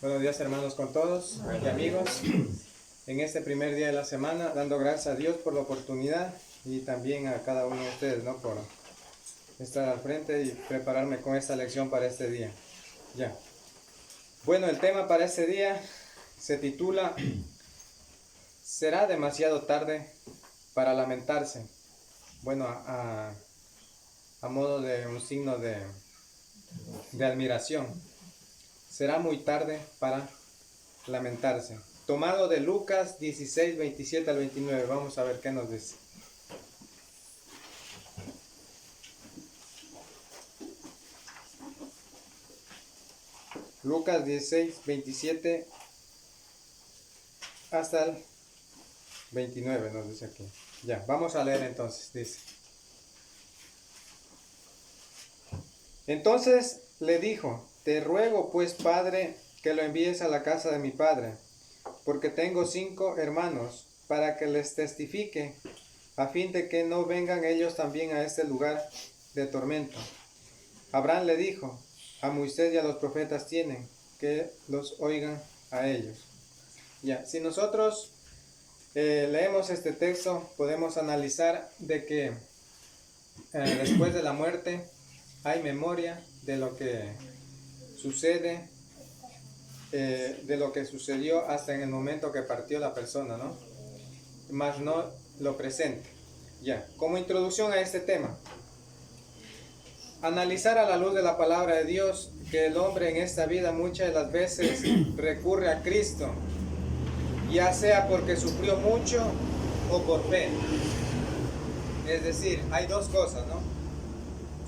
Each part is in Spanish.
Buenos días, hermanos, con todos y amigos. En este primer día de la semana, dando gracias a Dios por la oportunidad y también a cada uno de ustedes, ¿no? Por estar al frente y prepararme con esta lección para este día. Ya. Bueno, el tema para este día se titula ¿Será demasiado tarde para lamentarse? Bueno, a modo de un signo de admiración. Será muy tarde para lamentarse. Tomado de Lucas 16, 27 al 29. Vamos a ver qué nos dice. Lucas 16, 27 hasta el 29 nos dice aquí. Ya, vamos a leer entonces. Dice. Entonces le dijo: Te ruego pues, Padre, que lo envíes a la casa de mi padre, porque tengo 5 hermanos, para que les testifique, a fin de que no vengan ellos también a este lugar de tormento. Abraham le dijo: A Moisés y a los profetas tienen, que los oigan a ellos. Ya, si nosotros leemos este texto, podemos analizar de que después de la muerte hay memoria de lo que sucede, de lo que sucedió hasta en el momento que partió la persona, ¿no? Más no lo presente. Ya, como introducción a este tema, analizar a la luz de la palabra de Dios que el hombre en esta vida muchas de las veces recurre a Cristo, ya sea porque sufrió mucho o por fe. Es decir, hay dos cosas, ¿no?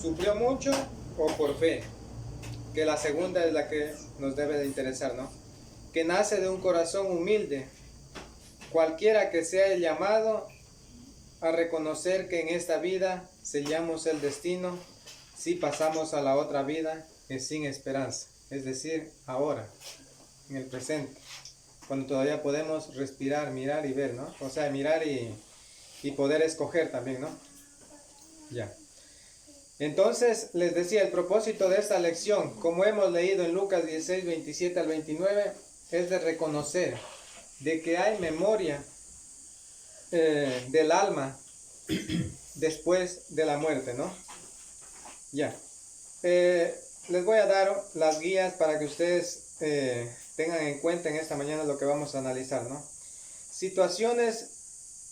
Sufrió mucho o por fe, que la segunda es la que nos debe de interesar, ¿no? Que nace de un corazón humilde, cualquiera que sea el llamado a reconocer que en esta vida sellamos el destino, si pasamos a la otra vida es sin esperanza, es decir, ahora, en el presente, cuando todavía podemos respirar, mirar y ver, ¿no? O sea, mirar y poder escoger también, ¿no? Ya. Entonces, les decía, el propósito de esta lección, como hemos leído en Lucas 16, 27 al 29, es de reconocer de que hay memoria del alma después de la muerte, ¿no? Ya. Les voy a dar las guías para que ustedes tengan en cuenta en esta mañana lo que vamos a analizar, ¿no? Situaciones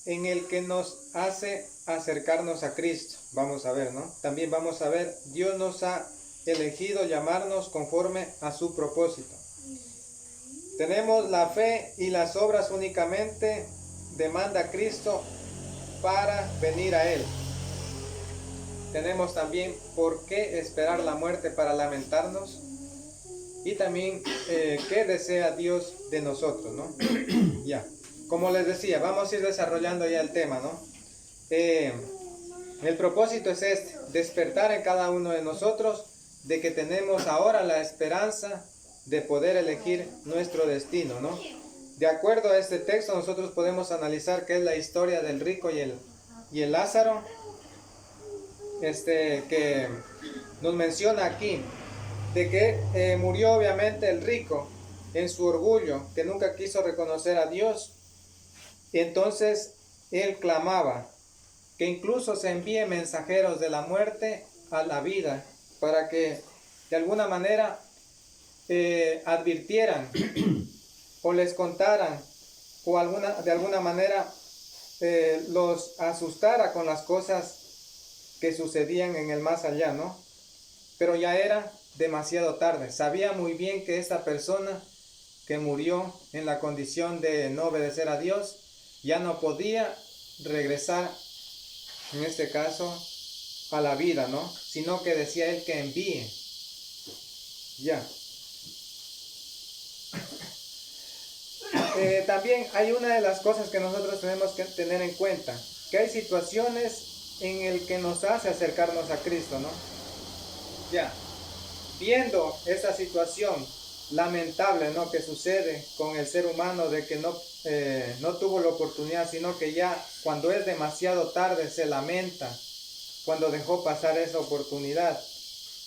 en el que nos hace acercarnos a Cristo. Vamos a ver, ¿no? También vamos a ver, Dios nos ha elegido llamarnos conforme a su propósito. Tenemos la fe y las obras únicamente demanda Cristo para venir a Él. Tenemos también por qué esperar la muerte para lamentarnos. Y también qué desea Dios de nosotros, ¿no? Ya. Como les decía, vamos a ir desarrollando ya el tema, ¿no? El propósito es este: despertar en cada uno de nosotros de que tenemos ahora la esperanza de poder elegir nuestro destino, ¿no? De acuerdo a este texto, nosotros podemos analizar qué es la historia del rico y el Lázaro, que nos menciona aquí, de que murió obviamente el rico en su orgullo, que nunca quiso reconocer a Dios. Y entonces él clamaba que incluso se envíe mensajeros de la muerte a la vida, para que de alguna manera advirtieran o les contaran o de alguna manera los asustara con las cosas que sucedían en el más allá, ¿no? Pero ya era demasiado tarde. Sabía muy bien que esta persona que murió en la condición de no obedecer a Dios ya no podía regresar, en este caso, a la vida, ¿no? Sino que decía él que envíe. Ya. También hay una de las cosas que nosotros tenemos que tener en cuenta, que hay situaciones en el que nos hace acercarnos a Cristo, ¿no? Ya. Viendo esta situación lamentable, ¿no?, que sucede con el ser humano, de que no tuvo la oportunidad, sino que ya cuando es demasiado tarde se lamenta cuando dejó pasar esa oportunidad.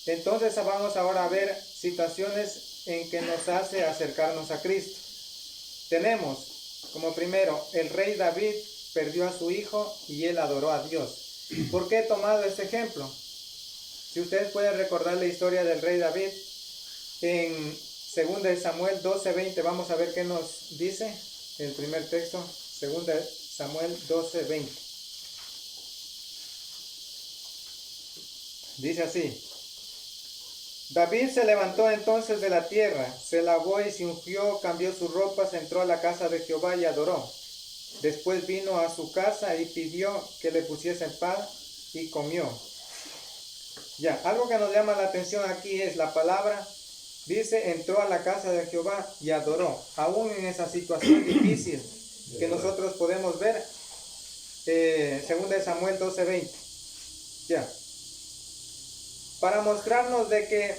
Entonces vamos ahora a ver situaciones en que nos hace acercarnos a Cristo. Tenemos como primero, el rey David perdió a su hijo y él adoró a Dios. ¿Por qué he tomado este ejemplo? Si ustedes pueden recordar la historia del rey David, en 2 Samuel 12:20, vamos a ver qué nos dice el primer texto, 2 Samuel 12:20. Dice así: David se levantó entonces de la tierra, se lavó y se ungió, cambió sus ropas, entró a la casa de Jehová y adoró. Después vino a su casa y pidió que le pusiesen pan y comió. Ya, algo que nos llama la atención aquí es la palabra, dice, entró a la casa de Jehová y adoró. Aún en esa situación difícil que nosotros podemos ver, 2 Samuel 12:20. Ya. Para mostrarnos de que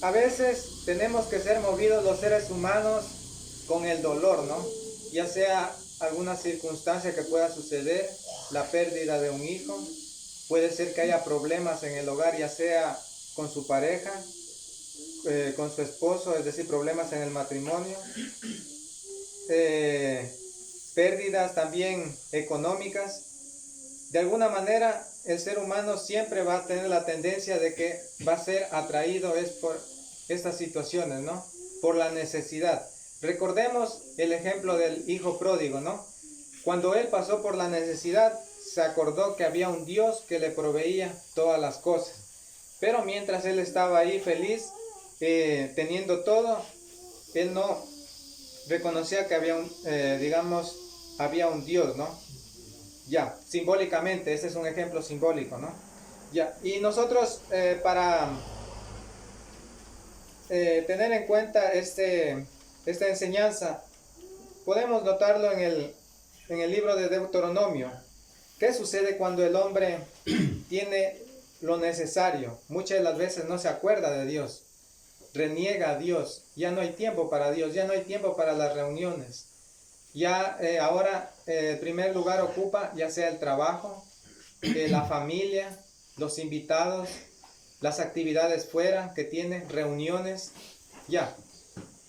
a veces tenemos que ser movidos los seres humanos con el dolor, ¿no? Ya sea alguna circunstancia que pueda suceder, la pérdida de un hijo, puede ser que haya problemas en el hogar, ya sea con su pareja, con su esposo, es decir, problemas en el matrimonio, pérdidas también económicas. De alguna manera, el ser humano siempre va a tener la tendencia de que va a ser atraído es por estas situaciones, ¿no? Por la necesidad. Recordemos el ejemplo del hijo pródigo, ¿no? Cuando él pasó por la necesidad, se acordó que había un Dios que le proveía todas las cosas. Pero mientras él estaba ahí feliz, teniendo todo, él no reconocía que había había un Dios, ¿no? Ya, simbólicamente, este es un ejemplo simbólico, ¿no? Ya, y nosotros para tener en cuenta esta enseñanza, podemos notarlo en el libro de Deuteronomio. ¿Qué sucede cuando el hombre tiene lo necesario? Muchas de las veces no se acuerda de Dios, reniega a Dios, ya no hay tiempo para Dios, ya no hay tiempo para las reuniones. Ya ahora el primer lugar ocupa ya sea el trabajo, la familia, los invitados, las actividades fuera que tiene, reuniones, ya.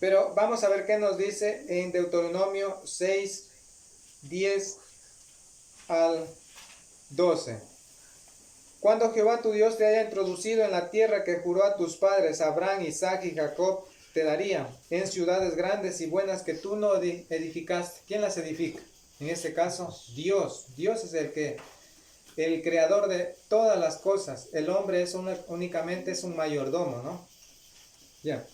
Pero vamos a ver qué nos dice en Deuteronomio 6, 10 al 12. Cuando Jehová tu Dios te haya introducido en la tierra que juró a tus padres, Abraham, Isaac y Jacob, te daría en ciudades grandes y buenas que tú no edificaste. ¿Quién las edifica? En este caso, Dios. Dios es el creador de todas las cosas. El hombre únicamente es un mayordomo, ¿no? Ya.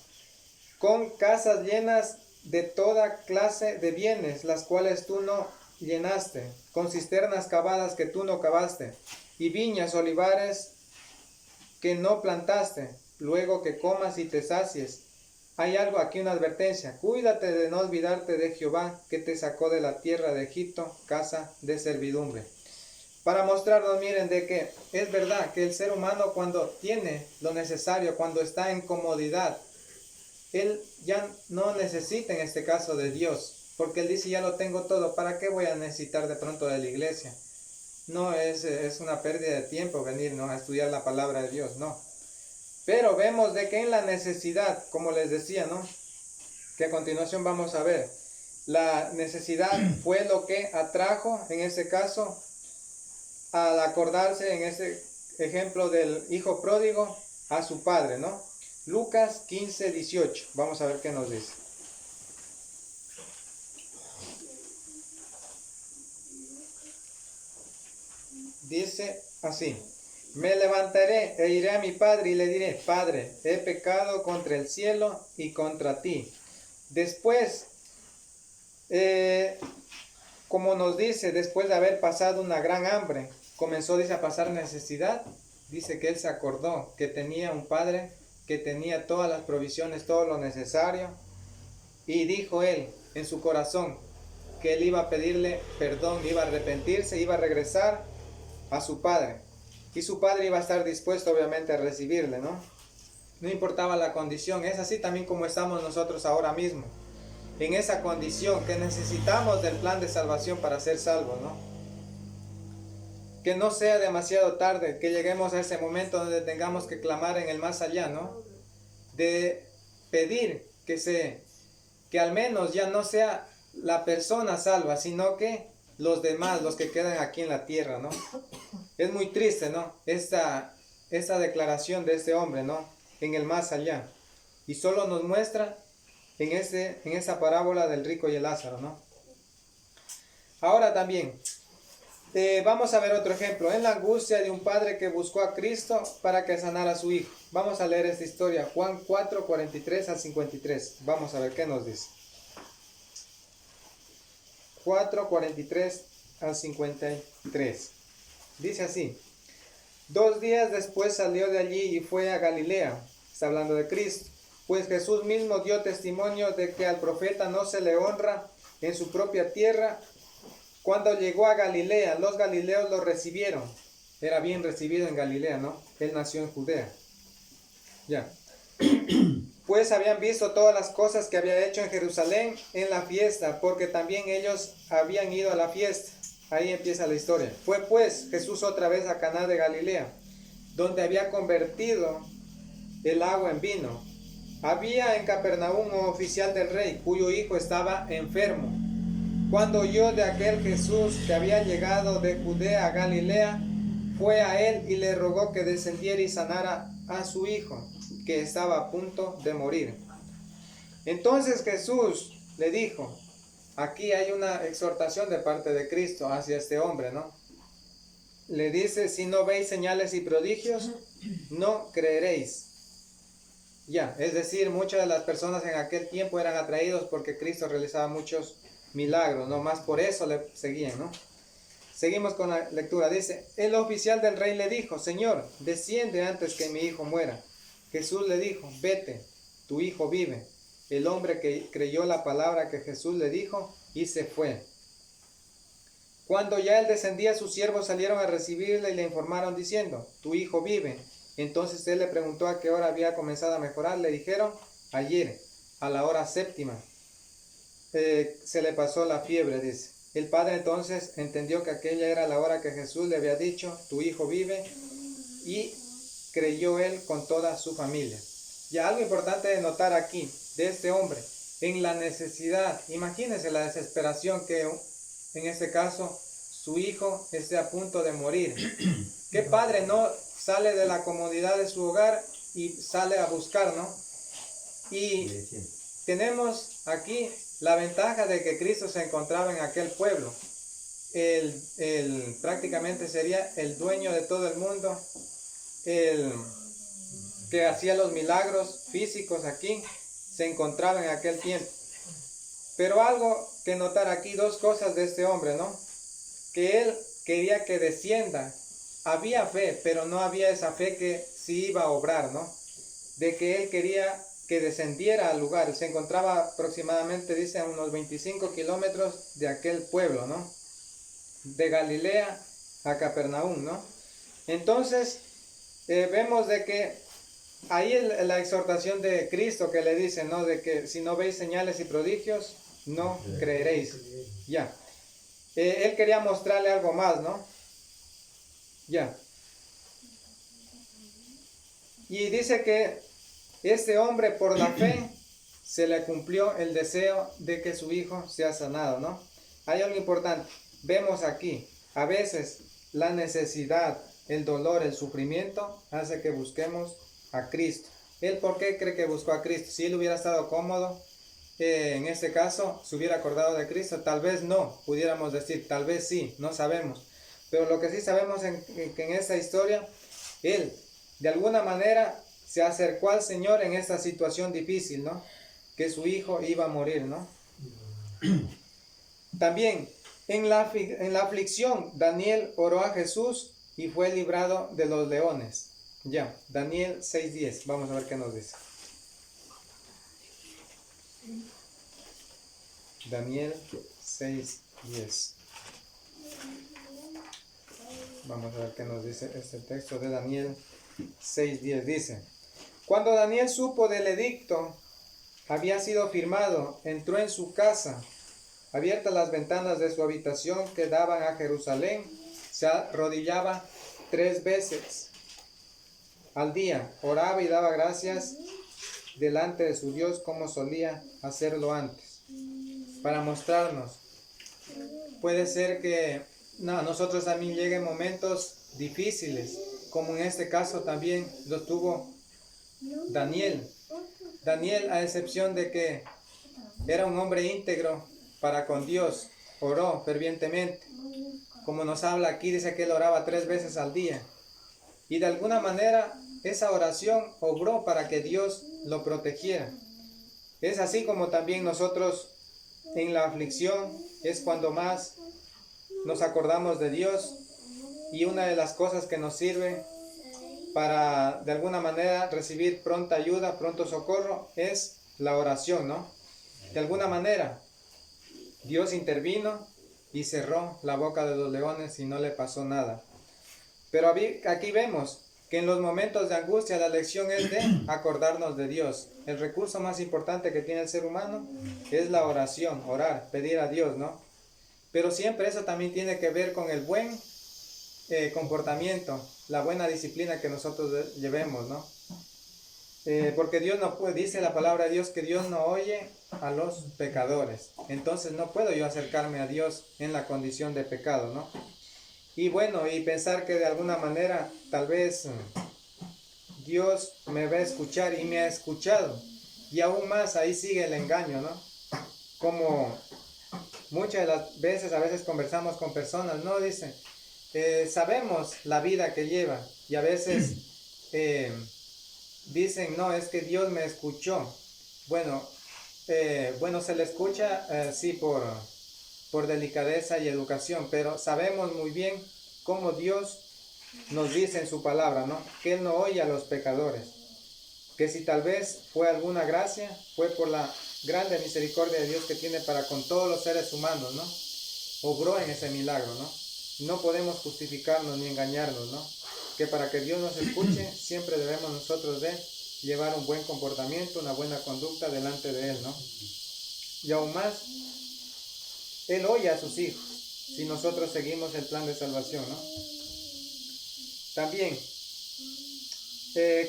Con casas llenas de toda clase de bienes, las cuales tú no llenaste, con cisternas cavadas que tú no cavaste, y viñas, olivares que no plantaste, luego que comas y te sacies. Hay algo aquí, una advertencia: cuídate de no olvidarte de Jehová, que te sacó de la tierra de Egipto, casa de servidumbre. Para mostrarnos, miren, de que es verdad que el ser humano, cuando tiene lo necesario, cuando está en comodidad, él ya no necesita en este caso de Dios, porque él dice, ya lo tengo todo, ¿para qué voy a necesitar de pronto de la iglesia? No es una pérdida de tiempo venir, ¿no?, a estudiar la palabra de Dios, no. Pero vemos de que en la necesidad, como les decía, ¿no?, que a continuación vamos a ver, la necesidad fue lo que atrajo, en este caso, al acordarse en ese ejemplo del hijo pródigo, a su padre, ¿no? Lucas 15, 18. Vamos a ver qué nos dice. Dice así: me levantaré e iré a mi padre y le diré, Padre, he pecado contra el cielo y contra ti. Después, como nos dice, después de haber pasado una gran hambre, comenzó, dice, a pasar necesidad. Dice que él se acordó que tenía un padre que tenía todas las provisiones, todo lo necesario, y dijo él en su corazón que él iba a pedirle perdón, iba a arrepentirse, iba a regresar a su padre, y su padre iba a estar dispuesto obviamente a recibirle, ¿no? No importaba la condición. Es así también como estamos nosotros ahora mismo, en esa condición que necesitamos del plan de salvación para ser salvos, ¿no? Que no sea demasiado tarde, que lleguemos a ese momento donde tengamos que clamar en el más allá, ¿no? De pedir que al menos ya no sea la persona salva, sino que los demás, los que quedan aquí en la tierra, ¿no? Es muy triste, ¿no? Esta declaración de este hombre, ¿no? En el más allá. Y solo nos muestra en esa parábola del rico y el Lázaro, ¿no? Ahora también, vamos a ver otro ejemplo. En la angustia de un padre que buscó a Cristo para que sanara a su hijo. Vamos a leer esta historia, Juan 4, 43 al 53. Vamos a ver qué nos dice. 4, 43 al 53. Dice así: 2 días después salió de allí y fue a Galilea. Está hablando de Cristo. Pues Jesús mismo dio testimonio de que al profeta no se le honra en su propia tierra. Cuando llegó a Galilea, los galileos lo recibieron. Era bien recibido en Galilea, ¿no? Él nació en Judea. Ya. Pues habían visto todas las cosas que había hecho en Jerusalén en la fiesta, porque también ellos habían ido a la fiesta. Ahí empieza la historia. Fue pues Jesús otra vez a Caná de Galilea, donde había convertido el agua en vino. Había en Capernaum un oficial del rey, cuyo hijo estaba enfermo. Cuando oyó de aquel Jesús que había llegado de Judea a Galilea, fue a él y le rogó que descendiera y sanara a su hijo, que estaba a punto de morir. Entonces Jesús le dijo, aquí hay una exhortación de parte de Cristo hacia este hombre, ¿no? Le dice, si no veis señales y prodigios, no creeréis. Ya, es decir, muchas de las personas en aquel tiempo eran atraídos porque Cristo realizaba muchos milagros, no más por eso le seguían, ¿no? Seguimos con la lectura. Dice, el oficial del rey le dijo, Señor, desciende antes que mi hijo muera. Jesús le dijo, vete, tu hijo vive. El hombre que creyó la palabra que Jesús le dijo y se fue. Cuando ya él descendía, sus siervos salieron a recibirle y le informaron diciendo, tu hijo vive. Entonces él le preguntó a qué hora había comenzado a mejorar. Le dijeron, ayer, a la hora 7, se le pasó la fiebre, dice. El padre entonces entendió que aquella era la hora que Jesús le había dicho, tu hijo vive, y creyó él con toda su familia. Ya algo importante de notar aquí, de este hombre, en la necesidad, imagínense la desesperación que en este caso su hijo esté a punto de morir. ¿Qué padre no sale de la comodidad de su hogar y sale a buscar, ¿no? Y tenemos aquí la ventaja de que Cristo se encontraba en aquel pueblo. Prácticamente sería el dueño de todo el mundo, el que hacía los milagros físicos aquí, se encontraba en aquel tiempo. Pero algo que notar aquí, 2 cosas de este hombre, ¿no? Que él quería que descienda. Había fe, pero no había esa fe que sí iba a obrar, ¿no? De que él quería que descendiera al lugar. Se encontraba aproximadamente, dice, a unos 25 kilómetros de aquel pueblo, ¿no? De Galilea a Capernaum, ¿no? Entonces, vemos de que ahí la exhortación de Cristo que le dice, ¿no? De que si no veis señales y prodigios, no creeréis. Ya. Él quería mostrarle algo más, ¿no? Ya. Y dice que este hombre por la fe se le cumplió el deseo de que su hijo sea sanado, ¿no? Hay algo importante. Vemos aquí, a veces la necesidad, el dolor, el sufrimiento hace que busquemos a Cristo. ¿Él por qué cree que buscó a Cristo? Si él hubiera estado cómodo, en este caso, se hubiera acordado de Cristo, tal vez no, pudiéramos decir, tal vez sí, no sabemos. Pero lo que sí sabemos que en esta historia, él de alguna manera se acercó al Señor en esta situación difícil, ¿no? Que su hijo iba a morir, ¿no? También en la aflicción, Daniel oró a Jesús y fue librado de los leones. Ya, Daniel 6:10, vamos a ver qué nos dice. Daniel 6:10. Vamos a ver qué nos dice este texto de Daniel 6:10. Dice, cuando Daniel supo del edicto había sido firmado, entró en su casa, abiertas las ventanas de su habitación que daban a Jerusalén, se arrodillaba 3 veces al día, oraba y daba gracias delante de su Dios como solía hacerlo antes, para mostrarnos. Puede ser que a nosotros también lleguen momentos difíciles, como en este caso también lo tuvo Daniel. Daniel, a excepción de que era un hombre íntegro para con Dios, oró fervientemente. Como nos habla aquí, dice que él oraba 3 veces al día. Y de alguna manera esa oración obró para que Dios lo protegiera. Es así como también nosotros en la aflicción es cuando más nos acordamos de Dios, y una de las cosas que nos sirve para de alguna manera recibir pronta ayuda, pronto socorro, es la oración, ¿no? De alguna manera Dios intervino y cerró la boca de los leones y no le pasó nada. Pero aquí vemos que en los momentos de angustia la lección es de acordarnos de Dios. El recurso más importante que tiene el ser humano es la oración, orar, pedir a Dios, ¿no? Pero siempre eso también tiene que ver con el buen comportamiento, la buena disciplina que nosotros llevemos, ¿no? Porque Dios no puede, dice la palabra de Dios que Dios no oye a los pecadores. Entonces no puedo yo acercarme a Dios en la condición de pecado, ¿no? Y bueno, y pensar que de alguna manera tal vez Dios me va a escuchar y me ha escuchado. Y aún más ahí sigue el engaño, ¿no? Como muchas de las veces, a veces conversamos con personas, ¿no? Dicen, sabemos la vida que lleva, y a veces dicen, no, es que Dios me escuchó. Bueno, se le escucha, sí, por delicadeza y educación, pero sabemos muy bien cómo Dios nos dice en su palabra, ¿no? Que Él no oye a los pecadores, que si tal vez fue alguna gracia, fue por la grande misericordia de Dios que tiene para con todos los seres humanos, ¿no? Obró en ese milagro, ¿no? No podemos justificarnos ni engañarnos, ¿no? Que para que Dios nos escuche, siempre debemos nosotros de llevar un buen comportamiento, una buena conducta delante de Él, ¿no? Y aún más, Él oye a sus hijos, si nosotros seguimos el plan de salvación, ¿no? También,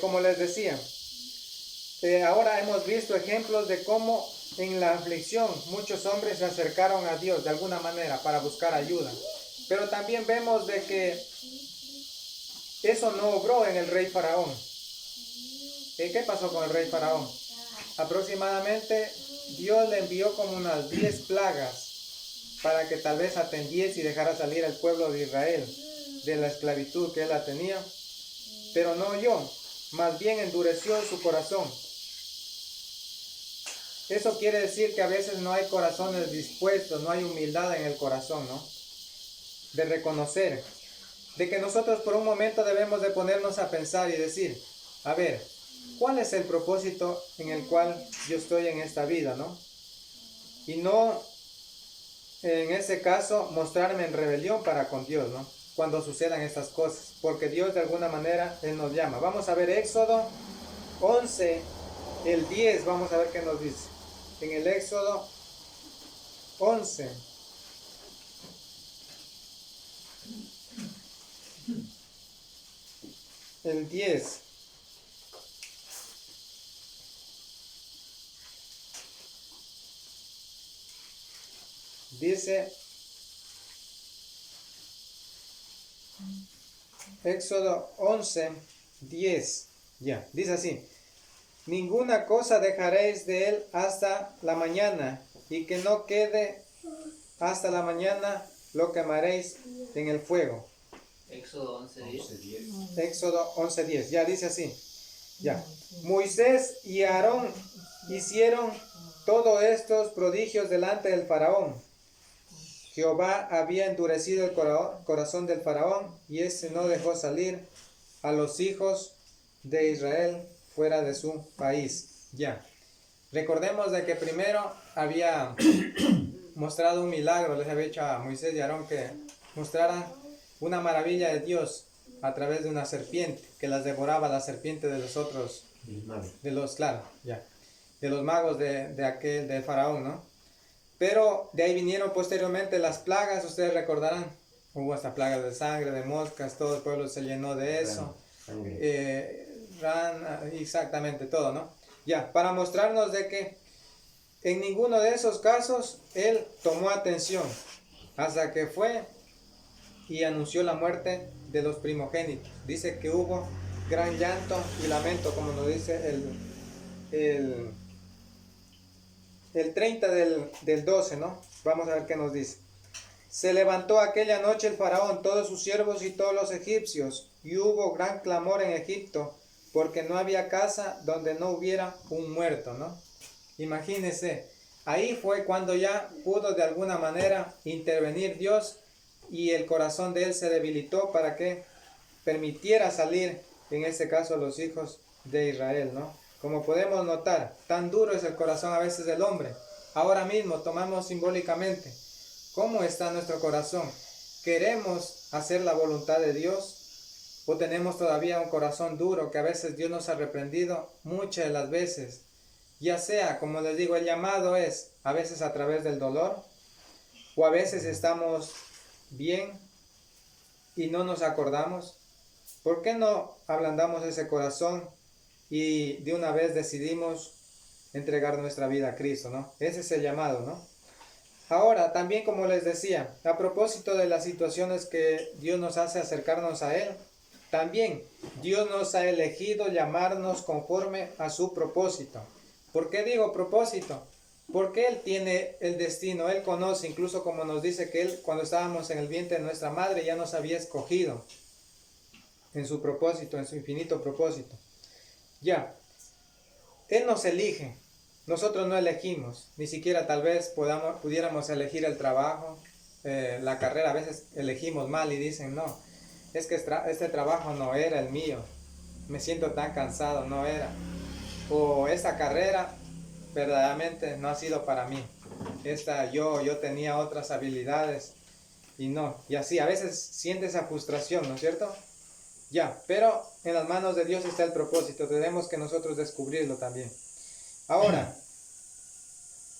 como les decía, ahora hemos visto ejemplos de cómo en la aflicción muchos hombres se acercaron a Dios de alguna manera para buscar ayuda. Pero también vemos de que eso no obró en el rey Faraón. ¿Qué pasó con el rey Faraón? Aproximadamente Dios le envió como unas 10 plagas para que tal vez atendiese y dejara salir al pueblo de Israel de la esclavitud que él la tenía. Pero no oyó, más bien endureció su corazón. Eso quiere decir que a veces no hay corazones dispuestos, no hay humildad en el corazón, ¿no? De reconocer, de que nosotros por un momento debemos de ponernos a pensar y decir, a ver, ¿cuál es el propósito en el cual yo estoy en esta vida, ¿no? Y no, en ese caso, mostrarme en rebelión para con Dios, ¿no? Cuando sucedan estas cosas, porque Dios de alguna manera Él nos llama. Vamos a ver Éxodo 11, el 10, vamos a ver qué nos dice. En el Éxodo 11, el 10. Dice Éxodo 11, 10. Ya, dice así: ninguna cosa dejaréis de él hasta la mañana, y que no quede hasta la mañana lo quemaréis en el fuego. Éxodo 11:10. Éxodo 11:10. Ya dice así. Ya. Moisés y Aarón hicieron todos estos prodigios delante del faraón. Jehová había endurecido el corazón del faraón, y éste no dejó salir a los hijos de Israel fuera de su país. Ya. Recordemos de que primero había mostrado un milagro, les había dicho a Moisés y Aarón que mostraran una maravilla de Dios a través de una serpiente, que las devoraba la serpiente de los otros, de los magos de Faraón, ¿no? Pero de ahí vinieron posteriormente las plagas, ustedes recordarán, hubo hasta plagas de sangre, de moscas, todo el pueblo se llenó de eso, exactamente todo, ¿no? Ya, para mostrarnos de que en ninguno de esos casos él tomó atención hasta que fue y anunció la muerte de los primogénitos. Dice que hubo gran llanto y lamento, como nos dice el 30 del 12, ¿no? Vamos a ver qué nos dice. Se levantó aquella noche el faraón, todos sus siervos y todos los egipcios, y hubo gran clamor en Egipto, porque no había casa donde no hubiera un muerto, ¿no? Imagínense, ahí fue cuando ya pudo de alguna manera intervenir Dios y el corazón de él se debilitó para que permitiera salir, en este caso, a los hijos de Israel, ¿no? Como podemos notar, tan duro es el corazón a veces del hombre. Ahora mismo tomamos simbólicamente cómo está nuestro corazón. ¿Queremos hacer la voluntad de Dios? ¿O tenemos todavía un corazón duro que a veces Dios nos ha reprendido muchas de las veces? Ya sea, como les digo, el llamado es a veces a través del dolor, o a veces estamos bien y no nos acordamos. ¿Por qué no ablandamos ese corazón y de una vez decidimos entregar nuestra vida a Cristo, ¿no? Ese es el llamado, ¿no? Ahora, también como les decía, a propósito de las situaciones que Dios nos hace acercarnos a Él, también Dios nos ha elegido llamarnos conforme a su propósito. ¿Por qué digo propósito? Porque Él tiene el destino, Él conoce, incluso como nos dice que Él cuando estábamos en el vientre de nuestra madre ya nos había escogido en su propósito, en su infinito propósito. Ya, Él nos elige, nosotros no elegimos, ni siquiera tal vez pudiéramos elegir el trabajo, la carrera, a veces elegimos mal y dicen no, es que este trabajo no era el mío, me siento tan cansado, no era, o esta carrera verdaderamente no ha sido para mí, yo tenía otras habilidades y no, y así a veces siente esa frustración, ¿no es cierto? Ya, pero en las manos de Dios está el propósito, tenemos que nosotros descubrirlo también. Ahora,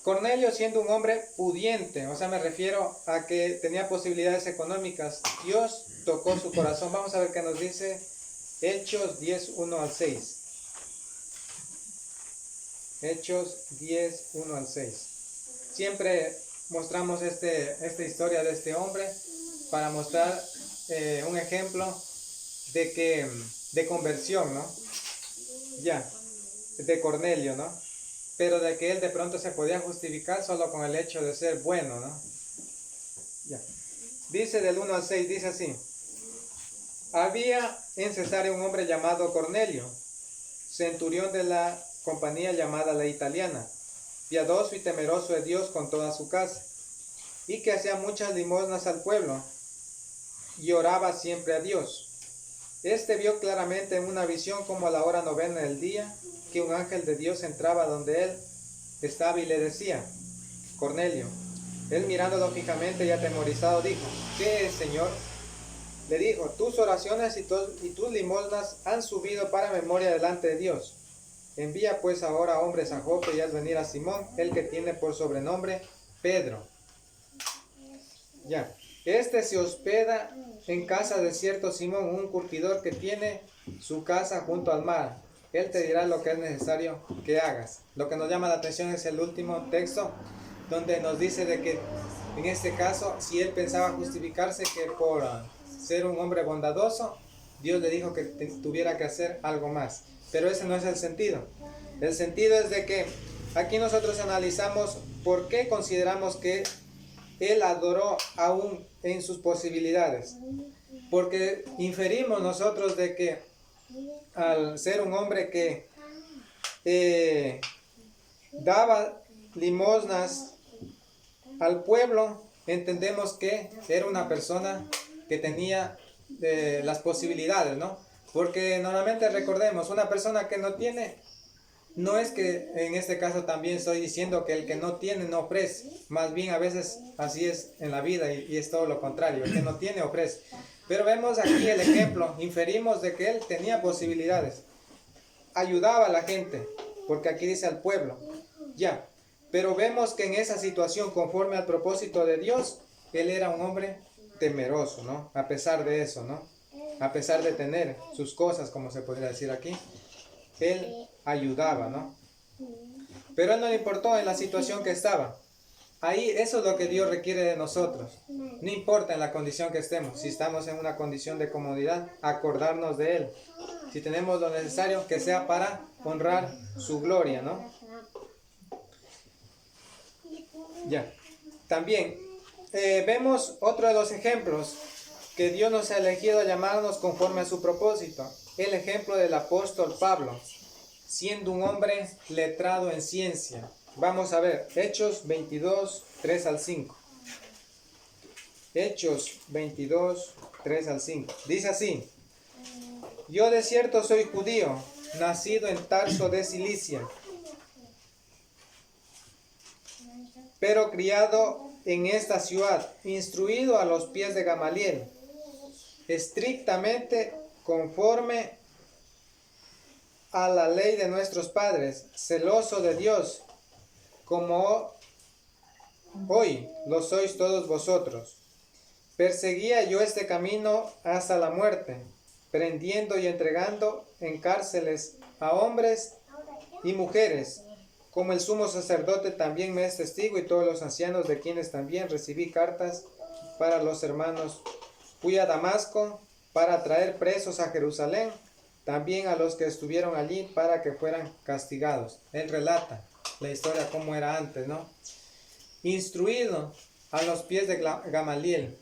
Cornelio siendo un hombre pudiente, o sea, me refiero a que tenía posibilidades económicas, Dios tocó su corazón. Vamos a ver qué nos dice Hechos 10, 1 al 6. Hechos 10, 1 al 6. Siempre mostramos esta historia de este hombre para mostrar un ejemplo de conversión, ¿no? Ya, de Cornelio, ¿no? Pero de que él de pronto se podía justificar solo con el hecho de ser bueno, ¿no? Ya. Dice del 1 al 6, dice así. Había en Cesarea un hombre llamado Cornelio, centurión de la compañía llamada la italiana, piadoso y temeroso de Dios con toda su casa, y que hacía muchas limosnas al pueblo, y oraba siempre a Dios. Este vio claramente en una visión como a la hora 9 del día, que un ángel de Dios entraba donde él estaba y le decía, Cornelio. Él mirándolo fijamente y atemorizado dijo, ¿qué es, Señor? Le dijo, tus oraciones y tus limosnas han subido para memoria delante de Dios. Envía pues ahora hombres a Jope y haz venir a Simón, el que tiene por sobrenombre Pedro. Ya. Este se hospeda en casa de cierto Simón, un curtidor que tiene su casa junto al mar. Él te dirá lo que es necesario que hagas. Lo que nos llama la atención es el último texto, donde nos dice de que en este caso, si él pensaba justificarse que por ser un hombre bondadoso, Dios le dijo que tuviera que hacer algo más. Pero ese no es el sentido. El sentido es de que aquí nosotros analizamos por qué consideramos que él adoró aún en sus posibilidades. Porque inferimos nosotros de que al ser un hombre que daba limosnas al pueblo, entendemos que era una persona que tenía las posibilidades, ¿no? Porque normalmente recordemos, una persona que no tiene, no es que en este caso también estoy diciendo que el que no tiene no ofrece, más bien a veces así es en la vida y es todo lo contrario, el que no tiene ofrece. Pero vemos aquí el ejemplo, inferimos de que él tenía posibilidades, ayudaba a la gente, porque aquí dice al pueblo, ya. Pero vemos que en esa situación, conforme al propósito de Dios, él era un hombre temeroso, ¿no? A pesar de eso, ¿no? A pesar de tener sus cosas, como se podría decir aquí, él ayudaba, ¿no? Pero a él no le importó en la situación que estaba. Ahí eso es lo que Dios requiere de nosotros. No importa en la condición que estemos. Si estamos en una condición de comodidad, acordarnos de Él. Si tenemos lo necesario, que sea para honrar su gloria, ¿no? Ya. También vemos otro de los ejemplos que Dios nos ha elegido a llamarnos conforme a su propósito. El ejemplo del apóstol Pablo, siendo un hombre letrado en ciencia. Vamos a ver, Hechos 22, 3 al 5. Hechos 22, 3 al 5. Dice así: yo de cierto soy judío, nacido en Tarso de Cilicia, pero criado en esta ciudad, instruido a los pies de Gamaliel, estrictamente conforme a la ley de nuestros padres, celoso de Dios, como hoy lo sois todos vosotros. Perseguía yo este camino hasta la muerte, prendiendo y entregando en cárceles a hombres y mujeres, como el sumo sacerdote también me es testigo, y todos los ancianos, de quienes también recibí cartas para los hermanos. Fui a Damasco para traer presos a Jerusalén, también a los que estuvieron allí, para que fueran castigados. Él relata la historia como era antes, ¿no? Instruido a los pies de Gamaliel.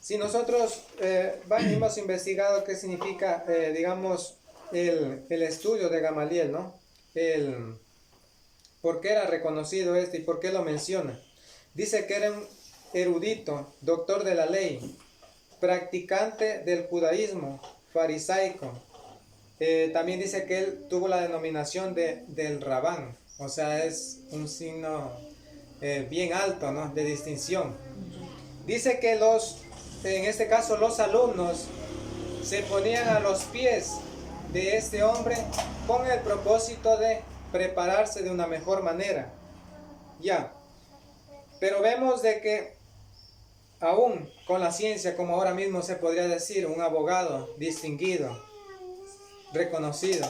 Si nosotros hemos investigado qué significa, digamos, el estudio de Gamaliel, ¿no? ¿Por qué era reconocido y por qué lo menciona? Dice que era un erudito, doctor de la ley, practicante del judaísmo, farisaico. También dice que él tuvo la denominación del rabán, o sea, es un signo bien alto, ¿no? De distinción. Dice que en este caso los alumnos se ponían a los pies de este hombre con el propósito de prepararse de una mejor manera. Ya. Pero vemos de que aún con la ciencia, como ahora mismo se podría decir, un abogado distinguido, reconocido,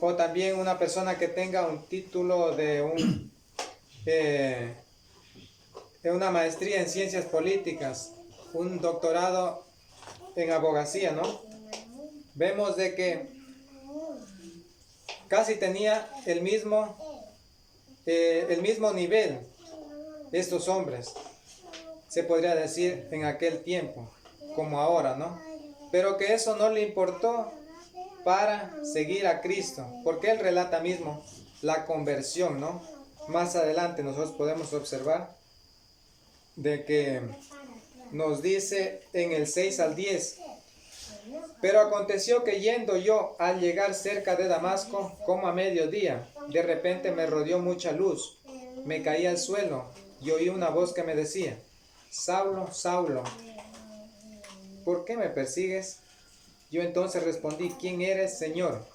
o también una persona que tenga un título de una maestría en ciencias políticas, un doctorado en abogacía, ¿no? Vemos de que casi tenía el mismo nivel estos hombres, se podría decir, en aquel tiempo, como ahora, ¿no? Pero que eso no le importó para seguir a Cristo, porque él relata mismo la conversión, ¿no? Más adelante nosotros podemos observar de que nos dice en el 6 al 10: pero aconteció que yendo yo al llegar cerca de Damasco, como a mediodía, de repente me rodeó mucha luz, me caí al suelo y oí una voz que me decía: Saulo, Saulo, ¿por qué me persigues? Yo entonces respondí: ¿quién eres, Señor?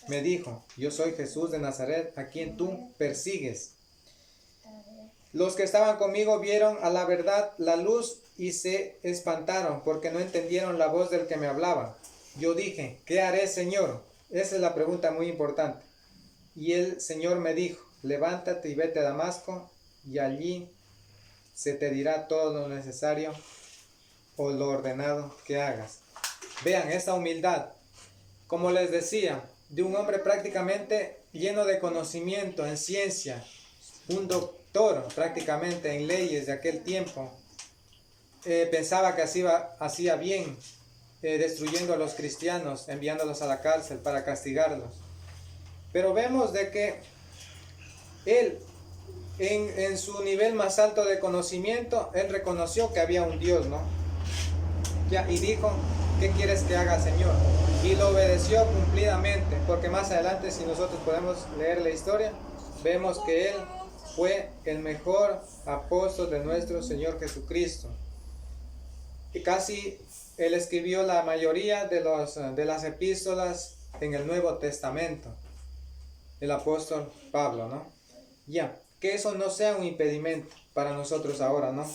Me dijo: yo soy Jesús de Nazaret, a quien tú persigues. Los que estaban conmigo vieron a la verdad la luz y se espantaron, porque no entendieron la voz del que me hablaba. Yo dije: ¿qué haré, Señor? Esa es la pregunta muy importante. Y el Señor me dijo: levántate y vete a Damasco, y allí se te dirá todo lo necesario o lo ordenado que hagas. Vean esta humildad, como les decía, de un hombre prácticamente lleno de conocimiento en ciencia, un doctor prácticamente en leyes de aquel tiempo. Pensaba que hacía bien, destruyendo a los cristianos, enviándolos a la cárcel para castigarlos. Pero vemos de que él, en su nivel más alto de conocimiento, él reconoció que había un Dios, ¿no? Ya, y dijo: ¿qué quieres que haga, Señor? Y lo obedeció cumplidamente, porque más adelante, si nosotros podemos leer la historia, vemos que él fue el mejor apóstol de nuestro Señor Jesucristo. Y casi él escribió la mayoría de las epístolas en el Nuevo Testamento, el apóstol Pablo, ¿no? Ya, que eso no sea un impedimento para nosotros ahora, ¿no?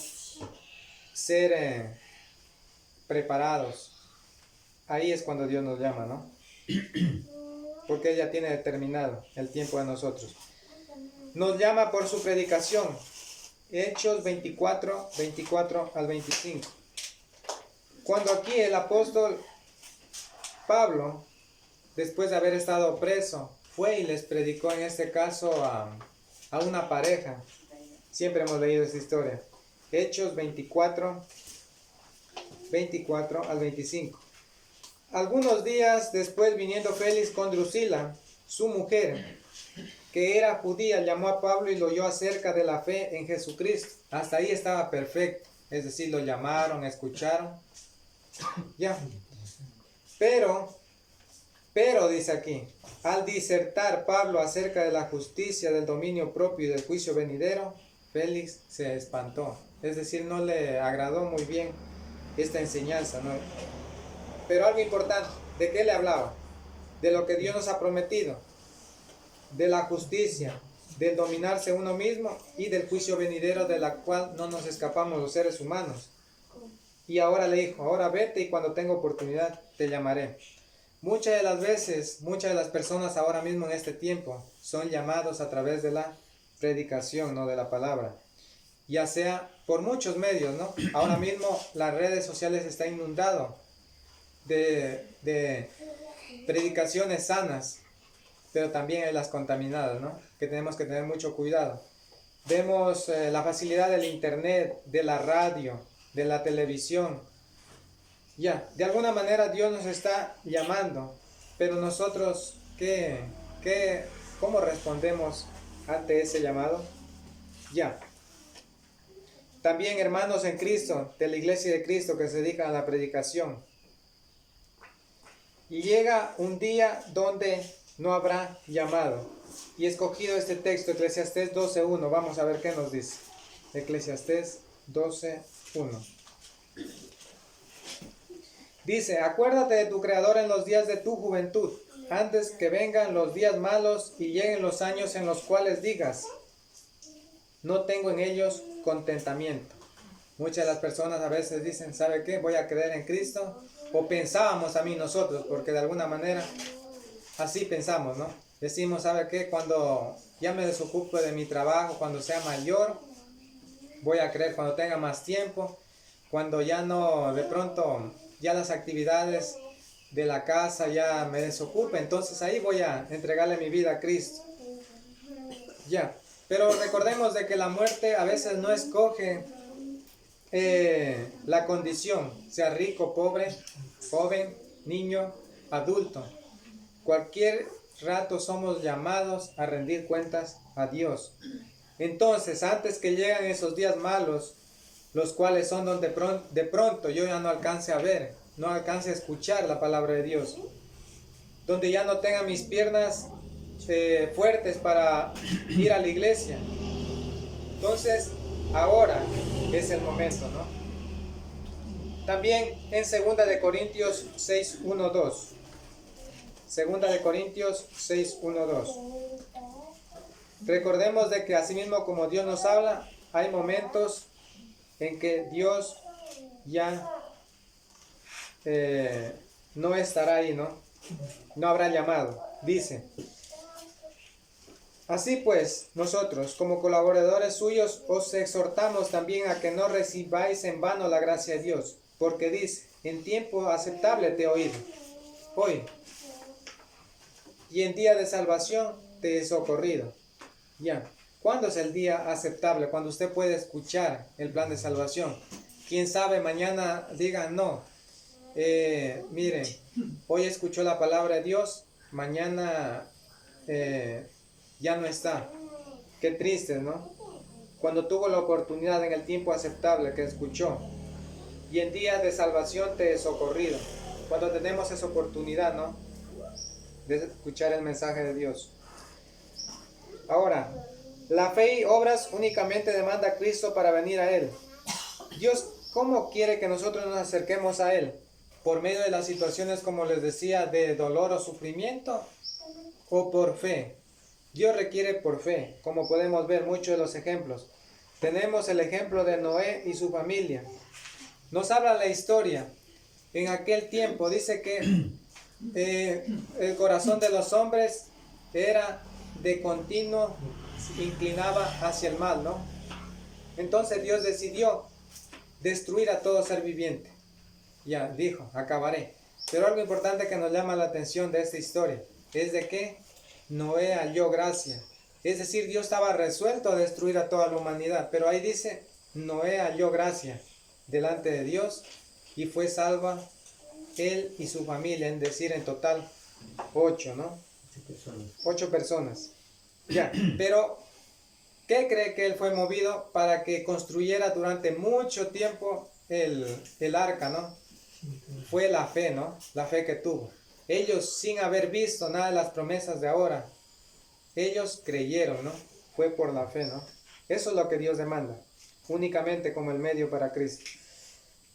Ser preparados. Ahí es cuando Dios nos llama, ¿no? porque Él ya tiene determinado el tiempo de nosotros. Nos llama por su predicación. Hechos 24, 24 al 25. Cuando aquí el apóstol Pablo, después de haber estado preso, fue y les predicó en este caso a una pareja. Siempre hemos leído esta historia. Hechos 24, 24 al 25. Algunos días después, viniendo Félix con Drusila, su mujer, que era judía, llamó a Pablo y lo oyó acerca de la fe en Jesucristo. Hasta ahí estaba perfecto. Es decir, lo llamaron, escucharon. Ya. Pero dice aquí, al disertar Pablo acerca de la justicia, del dominio propio y del juicio venidero, Félix se espantó. Es decir, no le agradó muy bien esta enseñanza, ¿no? Pero algo importante, ¿de qué le hablaba? De lo que Dios nos ha prometido, de la justicia, del dominarse uno mismo y del juicio venidero, de la cual no nos escapamos los seres humanos. Y ahora le dijo, ahora vete y cuando tenga oportunidad te llamaré. Muchas de las veces, muchas de las personas ahora mismo en este tiempo son llamados a través de la predicación, ¿no? De la palabra. Ya sea por muchos medios, ¿no? Ahora mismo las redes sociales están inundadas de predicaciones sanas, pero también hay las contaminadas, ¿no? Que tenemos que tener mucho cuidado. Vemos la facilidad del internet, de la radio, de la televisión. Ya, de alguna manera Dios nos está llamando, pero nosotros, ¿cómo respondemos ante ese llamado? Ya. También hermanos en Cristo, de la iglesia de Cristo que se dedican a la predicación. Y llega un día donde no habrá llamado. Y he escogido este texto, Eclesiastés 12:1. Vamos a ver qué nos dice. Eclesiastés 12:1. Dice, acuérdate de tu Creador en los días de tu juventud, antes que vengan los días malos y lleguen los años en los cuales digas, no tengo en ellos contentamiento. Muchas de las personas a veces dicen, ¿sabe qué? Voy a creer en Cristo. O pensábamos a mí nosotros, porque de alguna manera así pensamos, ¿no? Decimos, ¿sabe qué? Cuando ya me desocupe de mi trabajo, cuando sea mayor, voy a creer, cuando tenga más tiempo, cuando ya no, de pronto, ya las actividades de la casa ya me desocupe, entonces ahí voy a entregarle mi vida a Cristo. Ya, pero recordemos de que la muerte a veces no escoge la condición, sea rico, pobre, joven, niño, adulto. Cualquier rato somos llamados a rendir cuentas a Dios. Entonces, antes que lleguen esos días malos, los cuales son donde de pronto yo ya no alcance a ver, no alcance a escuchar la palabra de Dios, donde ya no tenga mis piernas fuertes para ir a la iglesia. Entonces, ahora es el momento, ¿no? También en 2 de Corintios 6:1-2. 2 de Corintios 6:1-2. Recordemos de que asimismo como Dios nos habla, hay momentos en que Dios ya no estará ahí, ¿no? No habrá llamado. Dice, así pues, nosotros como colaboradores suyos os exhortamos también a que no recibáis en vano la gracia de Dios, porque dice, en tiempo aceptable te he oído, hoy, y en día de salvación te he socorrido. Ya. ¿Cuándo es el día aceptable? Cuando usted puede escuchar el plan de salvación. Quién sabe, mañana diga no. Miren, hoy escuchó la palabra de Dios, mañana ya no está. Qué triste, ¿no? Cuando tuvo la oportunidad en el tiempo aceptable que escuchó. Y en día de salvación te he socorrido. Cuando tenemos esa oportunidad, ¿no? De escuchar el mensaje de Dios. Ahora, la fe y obras únicamente demanda a Cristo para venir a Él. Dios, ¿cómo quiere que nosotros nos acerquemos a Él? ¿Por medio de las situaciones, como les decía, de dolor o sufrimiento? ¿O por fe? Dios requiere por fe, como podemos ver muchos de los ejemplos. Tenemos el ejemplo de Noé y su familia. Nos habla la historia. En aquel tiempo dice que el corazón de los hombres era de continuo, inclinaba hacia el mal, ¿no? Entonces Dios decidió destruir a todo ser viviente. Ya dijo, acabaré. Pero algo importante que nos llama la atención de esta historia es de que Noé halló gracia. Es decir, Dios estaba resuelto a destruir a toda la humanidad, pero ahí dice, Noé halló gracia delante de Dios y fue salva él y su familia, es decir, en total 8, ¿no? 8 personas. Ya, pero ¿qué cree que él fue movido para que construyera durante mucho tiempo el arca, ¿no? Fue la fe, ¿no? La fe que tuvo. Ellos, sin haber visto nada de las promesas de ahora, ellos creyeron, ¿no? Fue por la fe, ¿no? Eso es lo que Dios demanda, únicamente como el medio para Cristo.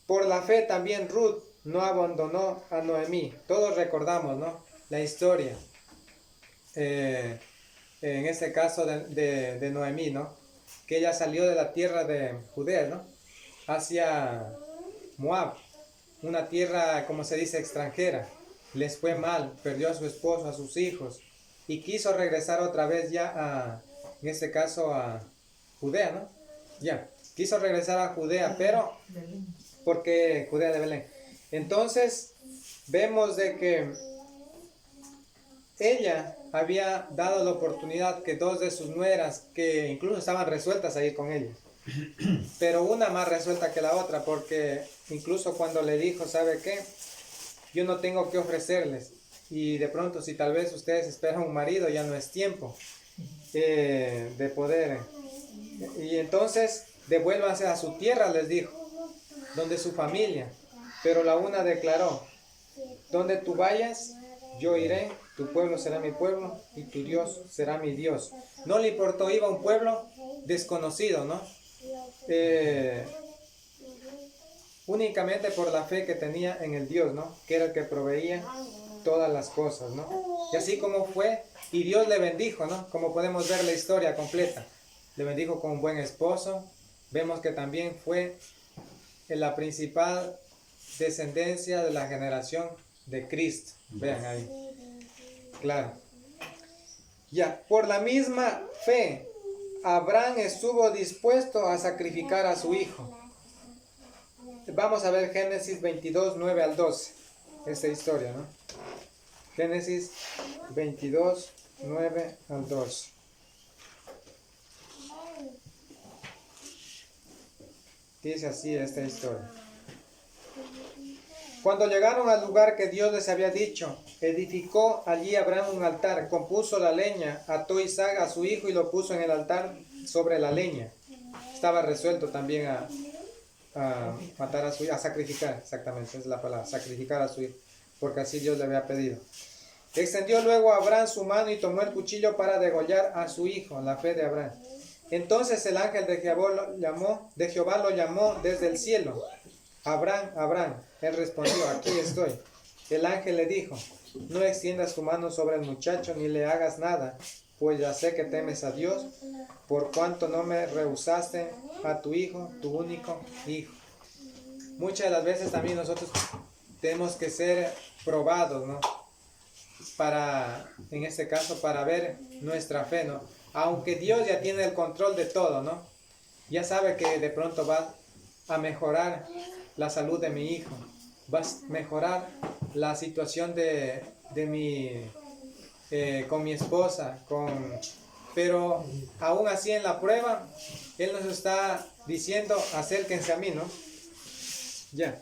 Por la fe también Ruth no abandonó a Noemí. Todos recordamos, ¿no? La historia. En este caso de Noemí, ¿no? Que ella salió de la tierra de Judea, ¿no? Hacia Moab, una tierra, como se dice, extranjera. Les fue mal, perdió a su esposo, a sus hijos, y quiso regresar otra vez ya en este caso a Judea, ¿no? Ya, quiso regresar a Judea, pero porque Judea de Belén. Entonces, vemos de que ella había dado la oportunidad que 2 de sus nueras, que incluso estaban resueltas a ir con ella, pero una más resuelta que la otra, porque incluso cuando le dijo, ¿sabe qué? Yo no tengo que ofrecerles, y de pronto si tal vez ustedes esperan un marido, ya no es tiempo de poder, y entonces devuélvanse a su tierra, les dijo, donde su familia. Pero la una declaró, donde tú vayas, yo iré, tu pueblo será mi pueblo y tu Dios será mi Dios. No le importó, iba a un pueblo desconocido, ¿no? Únicamente por la fe que tenía en el Dios, ¿no? Que era el que proveía todas las cosas, ¿no? Y así como fue, y Dios le bendijo, ¿no? Como podemos ver la historia completa. Le bendijo con un buen esposo. Vemos que también fue la principal descendencia de la generación de Cristo. Vean ahí. Claro. Ya, por la misma fe, Abraham estuvo dispuesto a sacrificar a su hijo. Vamos a ver Génesis 22, 9 al 12. Esta historia, ¿no? Génesis 22, 9 al 12. Dice así esta historia. Cuando llegaron al lugar que Dios les había dicho, edificó allí Abraham un altar, compuso la leña, ató Isaac a su hijo y lo puso en el altar sobre la leña. Estaba resuelto también a matar a su hijo, a sacrificar, exactamente, esa es la palabra, sacrificar a su hijo, porque así Dios le había pedido. Extendió luego a Abraham su mano y tomó el cuchillo para degollar a su hijo, la fe de Abraham. Entonces el ángel de Jehová lo llamó desde el cielo. Abraham, Abraham. Él respondió, aquí estoy. El ángel le dijo, no extiendas tu mano sobre el muchacho ni le hagas nada, pues ya sé que temes a Dios, por cuanto no me rehusaste a tu hijo, tu único hijo. Muchas de las veces también nosotros tenemos que ser probados, ¿no? En este caso, para ver nuestra fe, ¿no? Aunque Dios ya tiene el control de todo, ¿no? Ya sabe que de pronto va a mejorar la salud de mi hijo, va a mejorar la situación con mi esposa, pero aún así en la prueba, Él nos está diciendo, acérquense a mí, ¿no? Ya.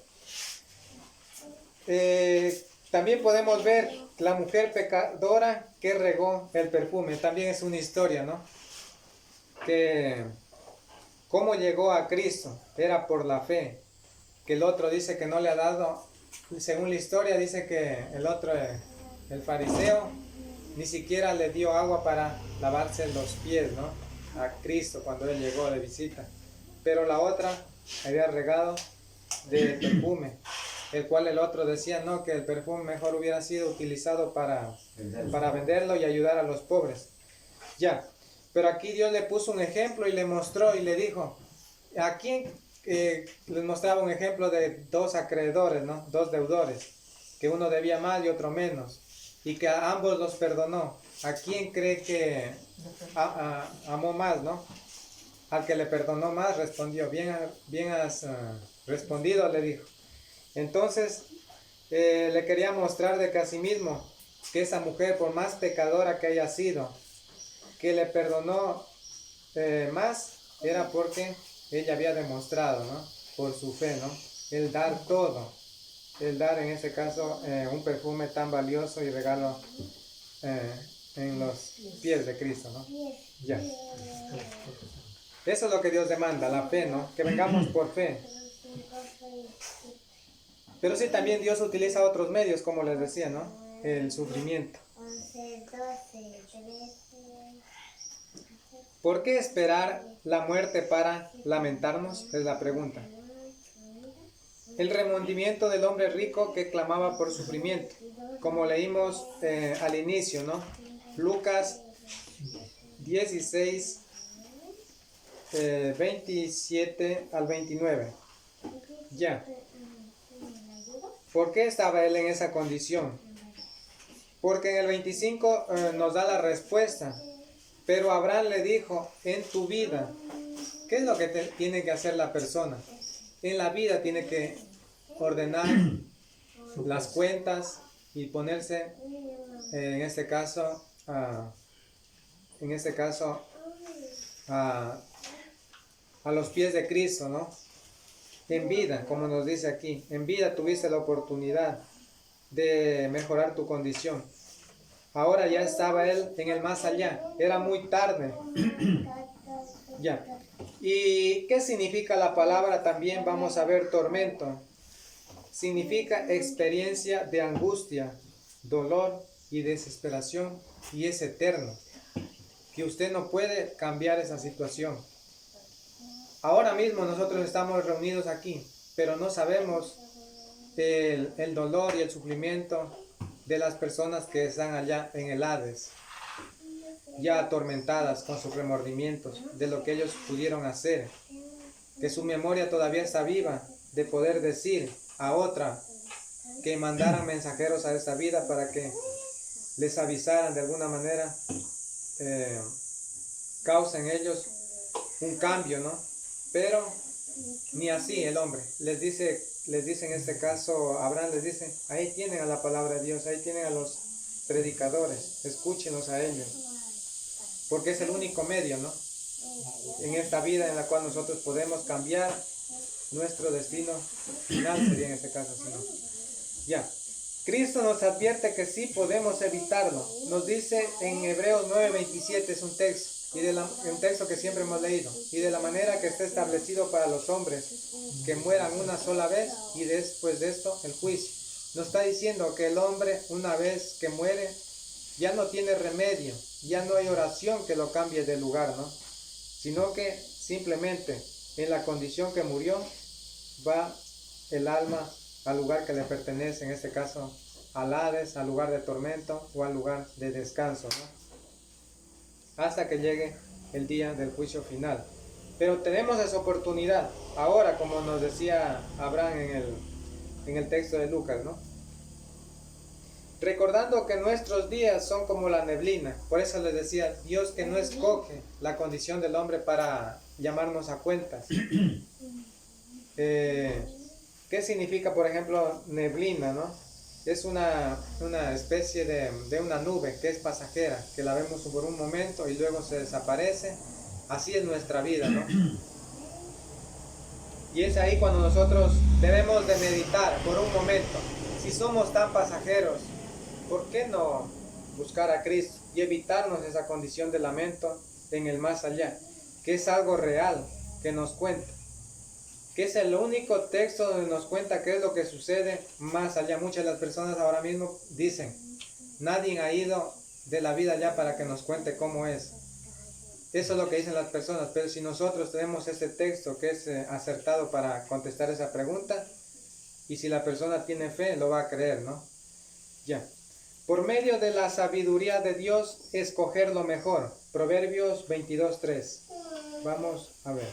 También podemos ver la mujer pecadora que regó el perfume. También es una historia, ¿no? Que cómo llegó a Cristo, era por la fe. Que el otro dice que no le ha dado, según la historia dice que el otro, el fariseo, ni siquiera le dio agua para lavarse los pies, ¿no? A Cristo cuando Él llegó de visita. Pero la otra había regado de perfume, el cual el otro decía, no, que el perfume mejor hubiera sido utilizado para venderlo y ayudar a los pobres. Ya, pero aquí Dios le puso un ejemplo y le mostró y le dijo, aquí les mostraba un ejemplo de 2 acreedores, ¿no? 2 deudores. que uno debía más y otro menos, y que a ambos los perdonó. ¿A quién cree que amó más, no? Al que le perdonó más respondió, bien has respondido, le dijo. Entonces le quería mostrar de que asimismo, que esa mujer, por más pecadora que haya sido, que le perdonó más, era porque ella había demostrado, ¿no? Por su fe, ¿no? El dar todo, el dar en ese caso un perfume tan valioso y regalo en los pies de Cristo, ¿no? Ya. Eso es lo que Dios demanda, la fe, ¿no? Que vengamos por fe. Pero sí, también Dios utiliza otros medios, como les decía, ¿no? El sufrimiento. ¿Por qué esperar la muerte para lamentarnos? Es la pregunta. El remordimiento del hombre rico que clamaba por sufrimiento, como leímos al inicio, ¿no? Lucas 16, 27 al 29. Ya. ¿Por qué estaba él en esa condición? Porque en el 25 nos da la respuesta. Pero Abraham le dijo, en tu vida, ¿qué es lo que tiene que hacer la persona? En la vida tiene que ordenar las cuentas y ponerse, en este caso, a los pies de Cristo, ¿no? En vida, como nos dice aquí, en vida tuviste la oportunidad de mejorar tu condición. Ahora ya estaba él en el más allá, era muy tarde. Ya. ¿Y qué significa la palabra? También vamos a ver tormento. Significa experiencia de angustia, dolor y desesperación, y es eterno. Que usted no puede cambiar esa situación. Ahora mismo nosotros estamos reunidos aquí, pero no sabemos el dolor y el sufrimiento de las personas que están allá en el Hades, ya atormentadas con sus remordimientos de lo que ellos pudieron hacer, que su memoria todavía está viva de poder decir a otra que mandaran mensajeros a esta vida para que les avisaran de alguna manera, causen ellos un cambio, ¿no? Pero ni así el hombre les dice en este caso, Abraham les dice, ahí tienen a la palabra de Dios, ahí tienen a los predicadores, escúchenlos a ellos, porque es el único medio, ¿no? En esta vida en la cual nosotros podemos cambiar nuestro destino final, sería en este caso así, ¿no? Ya. Cristo nos advierte que sí podemos evitarlo. Nos dice en Hebreos 9:27, es un texto, un texto que siempre hemos leído, y de la manera que está establecido para los hombres, que mueran una sola vez y después de esto el juicio. Nos está diciendo que el hombre, una vez que muere, ya no tiene remedio, ya no hay oración que lo cambie de lugar, ¿no? Sino que simplemente en la condición que murió va el alma al lugar que le pertenece, en este caso al Hades, al lugar de tormento o al lugar de descanso, ¿no? Hasta que llegue el día del juicio final. Pero tenemos esa oportunidad ahora, como nos decía Abraham en el texto de Lucas, ¿no? Recordando que nuestros días son como la neblina. Por eso les decía, Dios que no escoge la condición del hombre para llamarnos a cuentas. ¿Qué significa, por ejemplo, neblina, no? Es una especie de una nube que es pasajera, que la vemos por un momento y luego se desaparece. Así es nuestra vida, ¿no? Y es ahí cuando nosotros debemos de meditar por un momento. Si somos tan pasajeros, ¿por qué no buscar a Cristo y evitarnos esa condición de lamento en el más allá? Que es algo real, que nos cuenta. Que es el único texto donde nos cuenta qué es lo que sucede más allá. Muchas de las personas ahora mismo dicen, nadie ha ido de la vida allá para que nos cuente cómo es. Eso es lo que dicen las personas, pero si nosotros tenemos este texto que es acertado para contestar esa pregunta, y si la persona tiene fe, lo va a creer, ¿no? Ya. Por medio de la sabiduría de Dios, escoger lo mejor. Proverbios 22:3. Vamos a ver.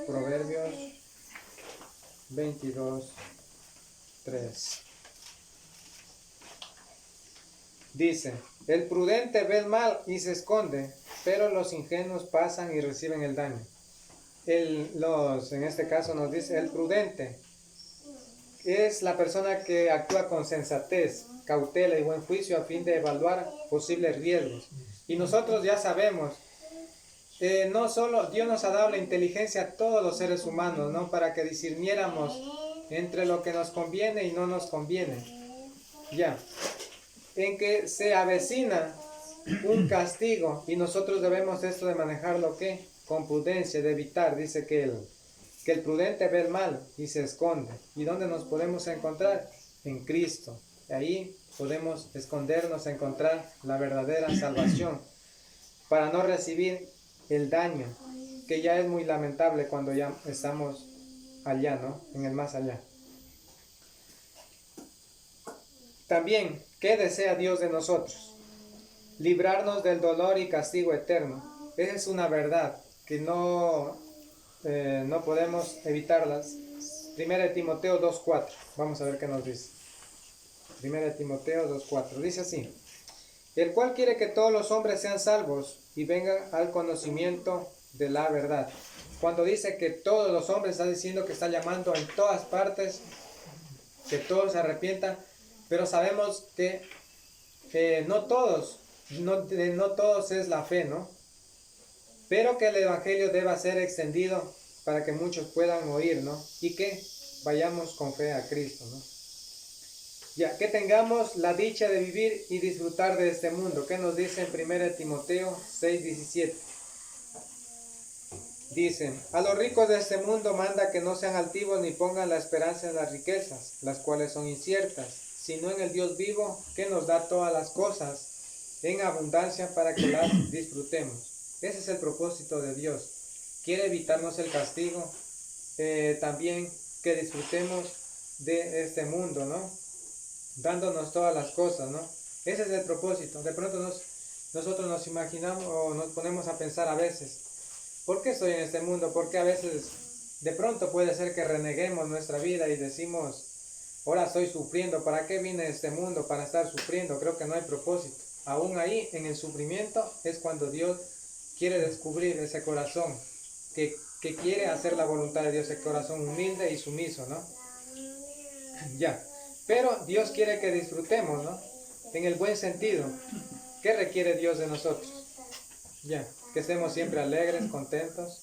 Proverbios 22:3. 3. Dice, el prudente ve el mal y se esconde, pero los ingenuos pasan y reciben el daño. En este caso nos dice, el prudente es la persona que actúa con sensatez, cautela y buen juicio a fin de evaluar posibles riesgos. Y nosotros ya sabemos, no solo Dios nos ha dado la inteligencia a todos los seres humanos, ¿no? Para que discerniéramos entre lo que nos conviene y no nos conviene. Ya, en que se avecina un castigo y nosotros debemos esto de manejarlo ¿qué? Con prudencia, de evitar. Dice que el prudente ve el mal y se esconde. ¿Y dónde nos podemos encontrar? En Cristo. Ahí podemos escondernos, encontrar la verdadera salvación para no recibir el daño, que ya es muy lamentable cuando ya estamos allá, ¿no? En el más allá. También, ¿qué desea Dios de nosotros? Librarnos del dolor y castigo eterno. Esa es una verdad que no podemos evitarlas. 1 Timoteo 2.4. Vamos a ver qué nos dice. 1 Timoteo 2.4. Dice así. El cual quiere que todos los hombres sean salvos y vengan al conocimiento de la verdad. Cuando dice que todos los hombres, está diciendo que está llamando en todas partes, que todos se arrepientan, pero sabemos que no todos es la fe, ¿no? Pero que el evangelio deba ser extendido para que muchos puedan oír, ¿no? Y que vayamos con fe a Cristo, ¿no? Ya, que tengamos la dicha de vivir y disfrutar de este mundo. ¿Qué nos dice en 1 Timoteo 6:17? Dice, a los ricos de este mundo manda que no sean altivos ni pongan la esperanza en las riquezas, las cuales son inciertas, sino en el Dios vivo, que nos da todas las cosas en abundancia para que las disfrutemos. Ese es el propósito de Dios. Quiere evitarnos el castigo, también que disfrutemos de este mundo, ¿no? Dándonos todas las cosas, ¿no? Ese es el propósito. De pronto nosotros nos imaginamos o nos ponemos a pensar a veces, ¿por qué estoy en este mundo? Porque a veces de pronto puede ser que reneguemos nuestra vida y decimos, ahora estoy sufriendo, ¿para qué vine a este mundo? Para estar sufriendo. Creo que no hay propósito. Aún ahí, en el sufrimiento, es cuando Dios quiere descubrir ese corazón que quiere hacer la voluntad de Dios, ese corazón humilde y sumiso, ¿no? Ya. Pero Dios quiere que disfrutemos, ¿no? En el buen sentido. ¿Qué requiere Dios de nosotros? Ya. Que estemos siempre alegres, contentos.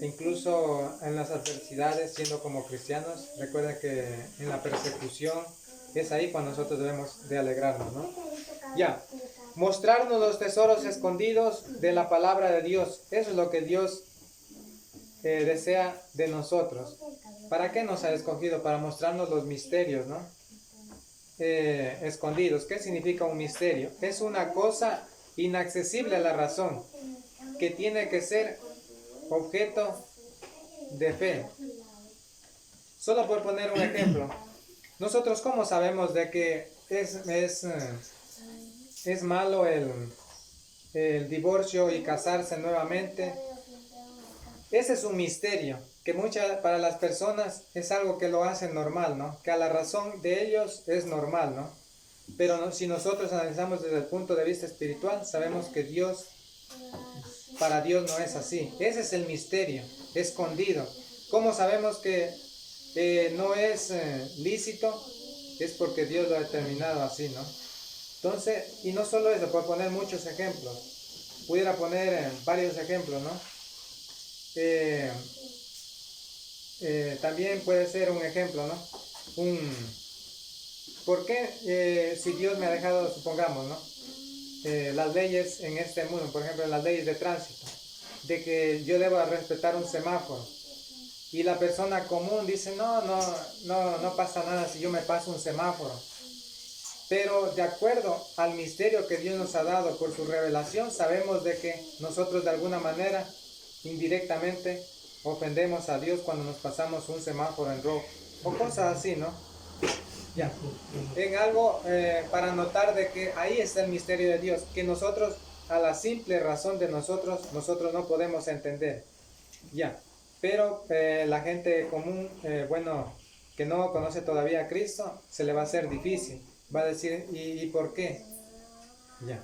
Incluso en las adversidades, siendo como cristianos. Recuerden que en la persecución es ahí cuando nosotros debemos de alegrarnos, ¿no? Ya. Mostrarnos los tesoros escondidos de la palabra de Dios. Eso es lo que Dios desea de nosotros. ¿Para qué nos ha escogido? Para mostrarnos los misterios, ¿no? Escondidos. ¿Qué significa un misterio? Es una cosa inaccesible a la razón, que tiene que ser objeto de fe. Solo por poner un ejemplo, nosotros ¿cómo sabemos de que es malo el divorcio y casarse nuevamente? Ese es un misterio, que para las personas es algo que lo hacen normal, ¿no? Que a la razón de ellos es normal, ¿no? Pero si nosotros analizamos desde el punto de vista espiritual, sabemos que para Dios no es así. Ese es el misterio, escondido. ¿Cómo sabemos que no es lícito? Es porque Dios lo ha determinado así, ¿no? Entonces, y no solo eso, puedo poner muchos ejemplos. Pudiera poner varios ejemplos, ¿no? También puede ser un ejemplo, ¿no? ¿Por qué si Dios me ha dejado, supongamos, ¿no? Las leyes en este mundo, por ejemplo, las leyes de tránsito, de que yo debo respetar un semáforo, y la persona común dice, no pasa nada si yo me paso un semáforo. Pero de acuerdo al misterio que Dios nos ha dado por su revelación, sabemos de que nosotros de alguna manera, indirectamente, ofendemos a Dios cuando nos pasamos un semáforo en rojo, o cosas así, ¿no? Ya, en algo para notar de que ahí está el misterio de Dios, que nosotros, a la simple razón de nosotros no podemos entender. Ya, pero la gente común, que no conoce todavía a Cristo, se le va a hacer difícil. Va a decir, ¿y por qué? Ya.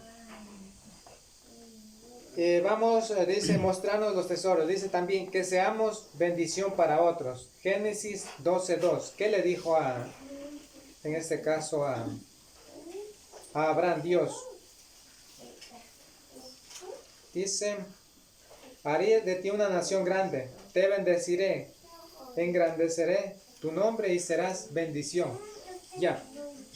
Dice, mostrarnos los tesoros. Dice también que seamos bendición para otros. Génesis 12:2. ¿Qué le dijo en este caso a Abraham Dios? Dice, haré de ti una nación grande, te bendeciré, engrandeceré tu nombre y serás bendición. Ya,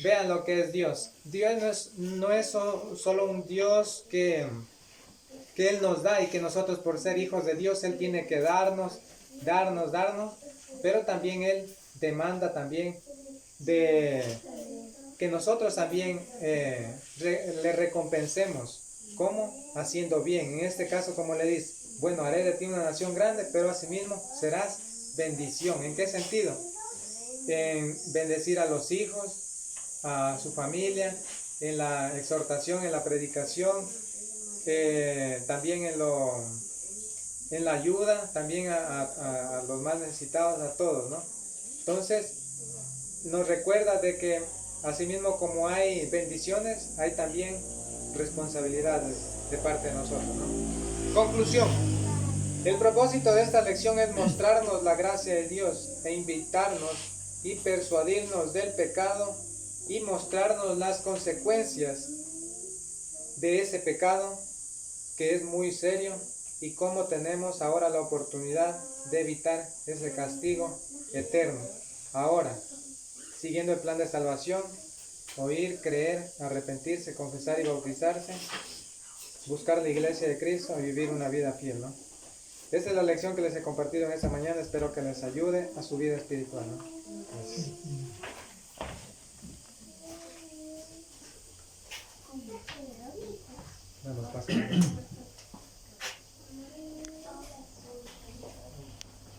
vean lo que es Dios. Dios no es solo un Dios que Él nos da y que nosotros por ser hijos de Dios, Él tiene que darnos, pero también Él demanda también de que nosotros también le recompensemos. ¿Cómo? Haciendo bien. En este caso, como le dice, bueno, haré de ti una nación grande, pero asimismo serás bendición. ¿En qué sentido? En bendecir a los hijos, a su familia, en la exhortación, en la predicación, también en la ayuda, también a los más necesitados, a todos, ¿no? Entonces, nos recuerda de que asimismo como hay bendiciones, hay también responsabilidades de parte de nosotros, ¿no? Conclusión. El propósito de esta lección es mostrarnos la gracia de Dios e invitarnos y persuadirnos del pecado y mostrarnos las consecuencias de ese pecado, que es muy serio, y cómo tenemos ahora la oportunidad de evitar ese castigo eterno. Ahora, siguiendo el plan de salvación, oír, creer, arrepentirse, confesar y bautizarse, buscar la iglesia de Cristo y vivir una vida fiel, ¿no? Esta es la lección que les he compartido en esta mañana. Espero que les ayude a su vida espiritual, ¿no? Gracias. Bueno,